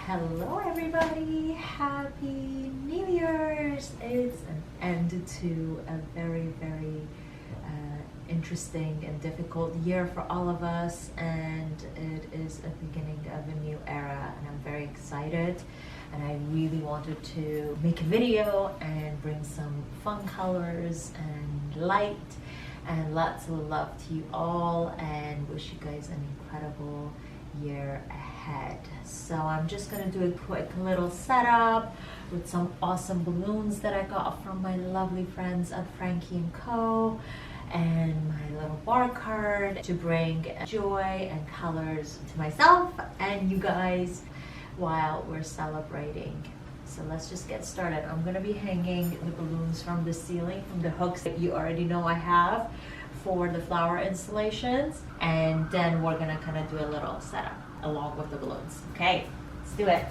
Hello everybody, happy New Year's. It's an end to a very interesting and difficult year for all of us, and it is a beginning of a new era, and I'm very excited, and I really wanted to make a video and bring some fun colors and light and lots of love to you all, and wish you guys an incredible year ahead. So I'm just gonna do a quick little setup with some awesome balloons that I got from my lovely friends at Frankie & Co, and my little bar card to bring joy and colors to myself and you guys while we're celebrating. So let's just get started. I'm gonna be hanging the balloons from the ceiling, from the hooks that you already know I have for the flower installations, and then we're gonna kind of do a little setup along with the balloons. Okay, let's do it.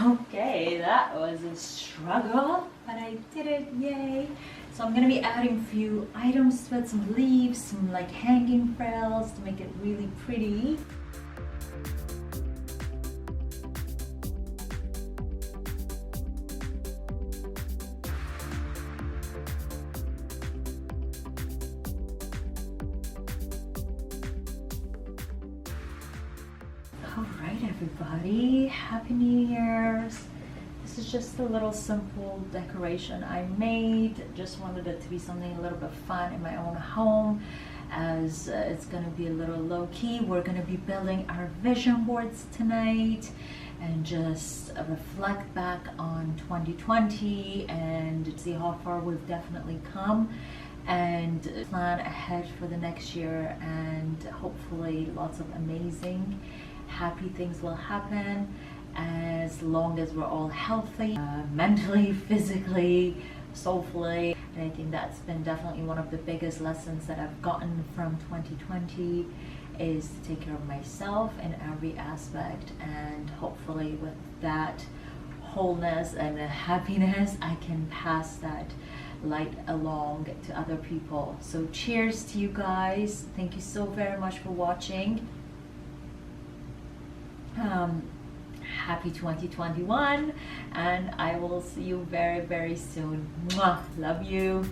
Okay, that was a struggle, but I did it, yay. So I'm gonna be adding a few items to it, some leaves, some like hanging frills to make it really pretty. Alright everybody, Happy New Year's. This is just a little simple decoration I made. Just wanted it to be something a little bit fun in my own home, as it's going to be a little low-key. We're going to be building our vision boards tonight and just reflect back on 2020 and see how far we've definitely come, and plan ahead for the next year, and hopefully lots of amazing happy things will happen as long as we're all healthy, mentally, physically, soulfully. And I think that's been definitely one of the biggest lessons that I've gotten from 2020, is to take care of myself in every aspect, and hopefully with that wholeness and happiness I can pass that light along to other people. So cheers to you guys. Thank you so very much for watching. Happy 2021, and I will see you very soon. Mwah. Love you.